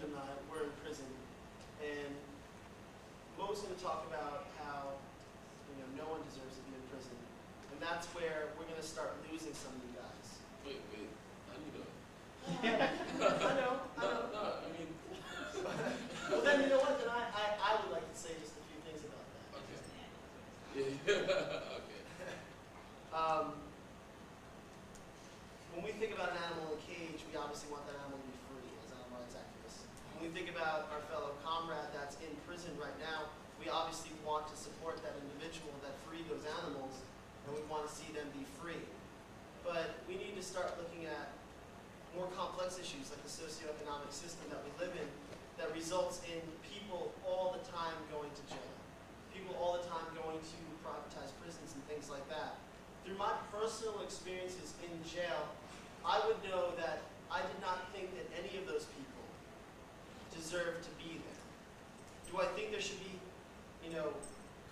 and I were in prison, and Moe's going to talk about how no one deserves to be in prison, and that's where we're going to start losing some of you guys. Wait, how do you know? I know. No, I mean. Well, then you know what? Then I would like to say just a few things about that. Okay. Yeah. Okay. When we think about an animal in a cage, we obviously want that animal to be free as animal rights activists. When we think about our fellow comrade that's in prison right now, we obviously want to support that individual that freed those animals, and we want to see them be free. But we need to start looking at more complex issues like the socioeconomic system that we live in that results in people all the time going to jail. People all the time going to privatized prisons and things like that. Through my personal experiences in jail, I would know that I did not think that any of those people deserved to be there. Do I think there should be,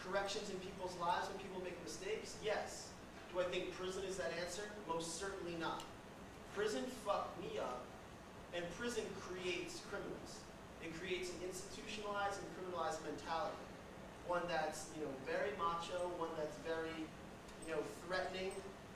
corrections in people's lives when people make mistakes? Yes. Do I think prison is that answer? Most certainly not. Prison fucked me up, and prison creates criminals. It creates an institutionalized and criminalized mentality. One that's, very macho, one that's very, threatening,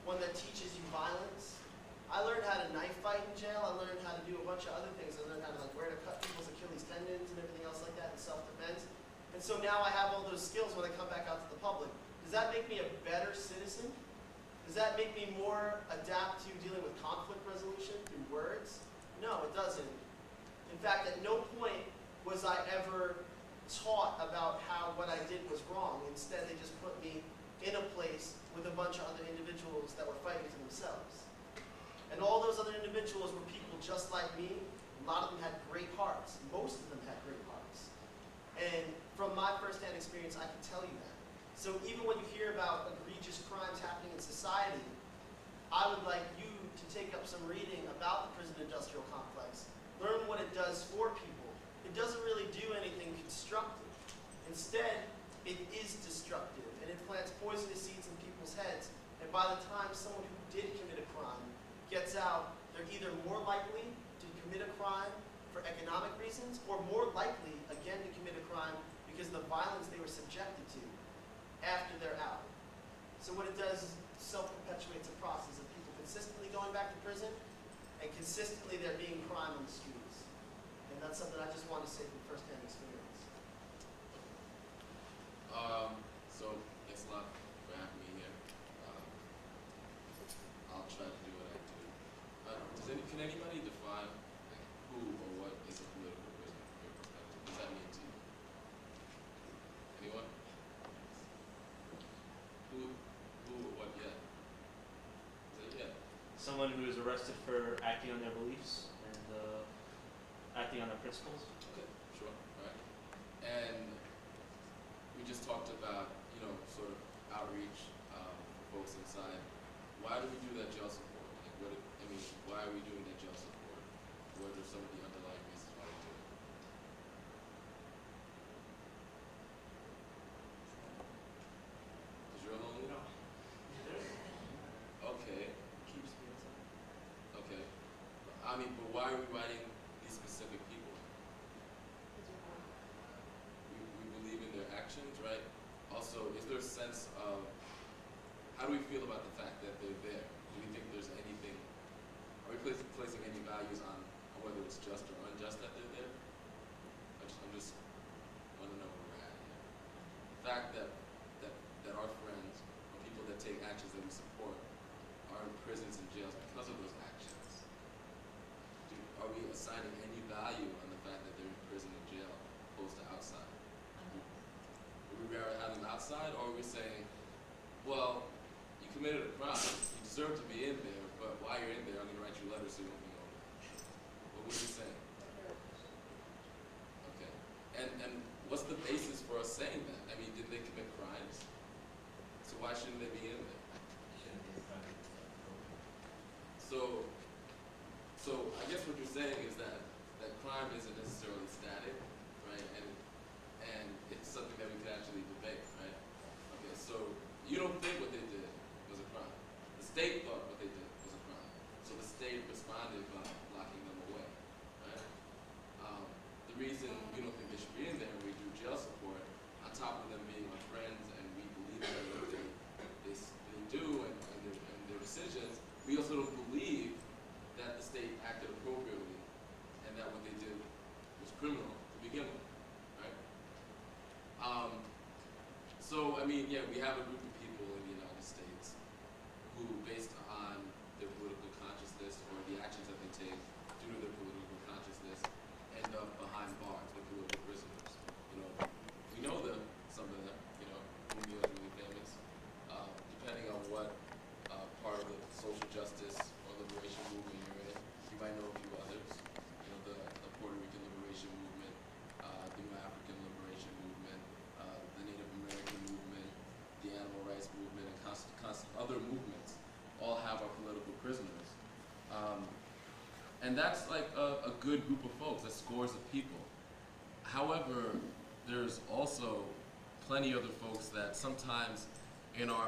one that teaches you violence. I learned how to knife fight in jail. I learned how to do a bunch of other things. I learned how to where to cut people's Achilles tendons and everything else like that in self-defense. And so now I have all those skills when I come back out to the public. Does that make me a better citizen? Does that make me more adapt to dealing with conflict resolution through words? No, it doesn't. In fact, at no point was I ever taught about how what I did was wrong. Instead, they just put me in a place with a bunch of other individuals that were fighting for themselves. And all those other individuals were people just like me. A lot of them had great hearts. Most of them had great hearts. And from my firsthand experience, I can tell you that. So even when you hear about egregious crimes happening in society, I would like you to take up some reading about the prison industrial complex. Learn what it does for people. It doesn't really do anything constructive. Instead, it is destructive, and it plants poisonous seeds in people's heads. And by the time someone who did commit a crime gets out, they're either more likely to commit a crime for economic reasons, or more likely, again, to commit a crime because of the violence they were subjected to after they're out. So what it does is self-perpetuates a process of people consistently going back to prison and consistently there being crime on the streets. And that's something I just want to say from firsthand experience. So thanks a lot for having me here. I'll try to do what I do. Can anybody define who or what is a political prisoner from your perspective? What does that mean to you? Anyone? Who or what yet? Is it yet? Someone who is arrested for acting on their beliefs and acting on their principles. Okay, sure. All right. And we just talked about, sort of outreach for folks inside. Why do we do that jail support? Why are we doing that jail support? What are some of the underlying reasons why we do it? Because you're alone? No. Okay. Keeps me inside. Okay. But why are we writing these specific people? We believe in their actions, right? Also, is there a sense of, how do we feel about the fact that they're there? Do we think there's anything, are we placing any values on whether it's just or unjust that they're there? I'm just want to know where we're at here. The fact that our friends, or people that take actions that we support, are in prisons and jails because of those actions. Are we assigning any value on the fact that they're in prison and jail opposed to outside? Would we rather have them outside, or are we saying, well, you committed a crime, you deserve to be in there, but while you're in there, I'm going to write you letters so you won't be over. What are we saying? Okay. And what's the basis for us saying that? Did they commit crimes? So why shouldn't they be in there? So I guess what you're saying is that crime isn't necessarily static, right? And it's something that we can actually debate, right? Okay, so you don't think what they did was a crime. The state thought what they did was a crime. So the state responded by locking them away, right? the reason we don't think they should be in there, and we do jail support, on top of them being our friends, and we believe in what they do and their decisions, we also don't believe that the state acted appropriately and that what they did was criminal to begin with, right? So, I mean, yeah, we have a group of people in the United States who, based on their political consciousness or the actions that they take due to their political consciousness, end up behind bars with political prisoners. You know, we know them, some of them, you know, Romeo is really famous. Depending on what part of the social justice or liberation movement you're in, you might know a few others. You know, the Puerto Rican liberation movement, the New African liberation movement, the Native American movement, the animal rights movement, and other movements all have our political prisoners. And that's like a good group of folks, that's scores of people. However, there's also plenty of other folks that sometimes in our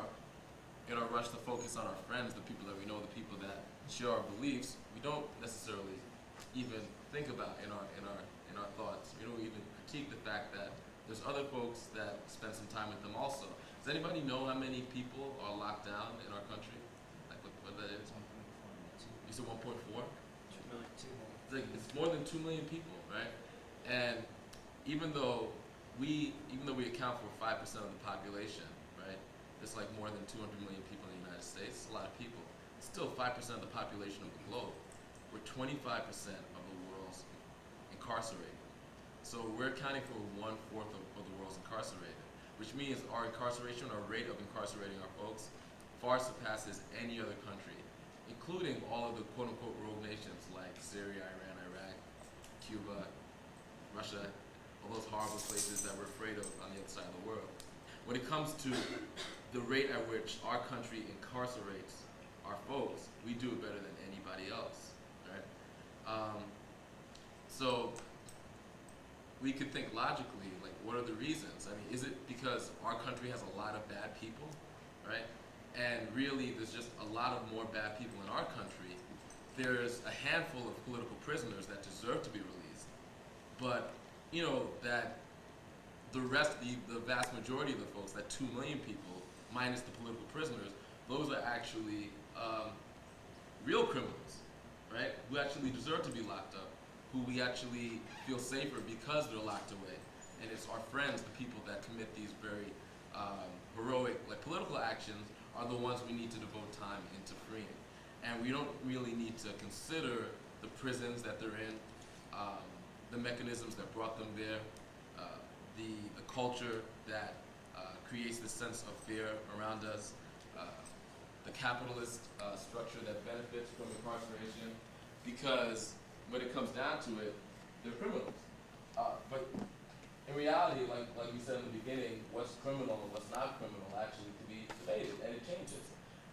rush to focus on our friends, the people that we know, the people that share our beliefs, we don't necessarily even think about in our thoughts. We don't even critique the fact that there's other folks that spend some time with them also. Does anybody know how many people are locked down in our country? Like what that is? You said 1.4? 2 million. It's more than 2 million people, right? And even though we account for 5% of the population, right? There's like more than 200 million people in the United States. It's a lot of people. It's still 5% of the population of the globe. We're 25% of the world's incarcerated. So we're accounting for 1/4 of the world's incarcerated, which means our incarceration, our rate of incarcerating our folks, far surpasses any other country, including all of the quote-unquote rogue nations like Syria, Iran, Iraq, Cuba, Russia, all those horrible places that we're afraid of on the other side of the world. When it comes to the rate at which our country incarcerates our folks, we do it better than anybody else, right? So we could think logically, like, what are the reasons? I mean, is it because our country has a lot of bad people, right? And really, there's just a lot of more bad people in our country. There's a handful of political prisoners that deserve to be released, but you know that the vast majority of the folks, that 2 million people, minus the political prisoners, those are actually real criminals, right? Who actually deserve to be locked up, who we actually feel safer because they're locked away. And it's our friends, the people that commit these very heroic, like political actions, are the ones we need to devote time into freeing. And we don't really need to consider the prisons that they're in, the mechanisms that brought them there, the culture that creates this sense of fear around us, the capitalist structure that benefits from incarceration, because when it comes down to it, they're criminals. But in reality, like we said in the beginning, what's criminal and what's not criminal actually can be debated, and it changes.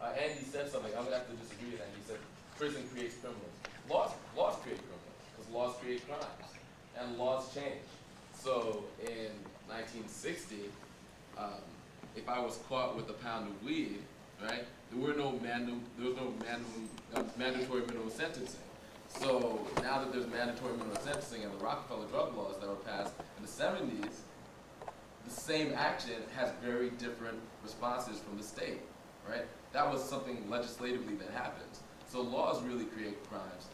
Andy said something, I'm going to have to disagree with that. He said, prison creates criminals. Laws create criminals, because laws create crimes, and laws change. So in 1960, if I was caught with a pound of weed, right, there was no mandatory minimum sentencing. So now that there's mandatory minimum sentencing and the Rockefeller drug laws that were passed in the 70s, the same action has very different responses from the state, right? That was something legislatively that happens. So laws really create crimes.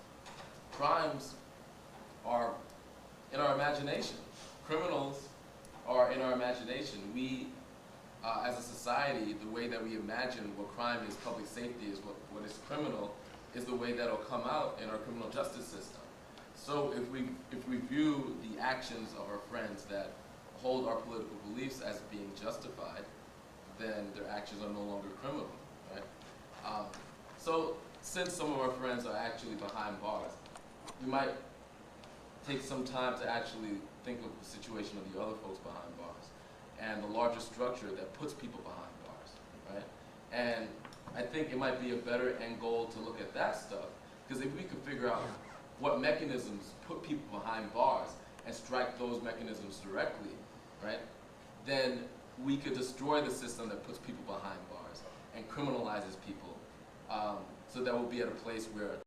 Crimes are in our imagination. Criminals are in our imagination. We, as a society, the way that we imagine what crime is, public safety is, what is criminal, is the way that'll come out in our criminal justice system. So if we view the actions of our friends that hold our political beliefs as being justified, then their actions are no longer criminal, right? So since some of our friends are actually behind bars, we might take some time to actually think of the situation of the other folks behind bars and the larger structure that puts people behind bars, right? And I think it might be a better end goal to look at that stuff, because if we could figure out what mechanisms put people behind bars and strike those mechanisms directly, right, then we could destroy the system that puts people behind bars and criminalizes people, so that we'll be at a place where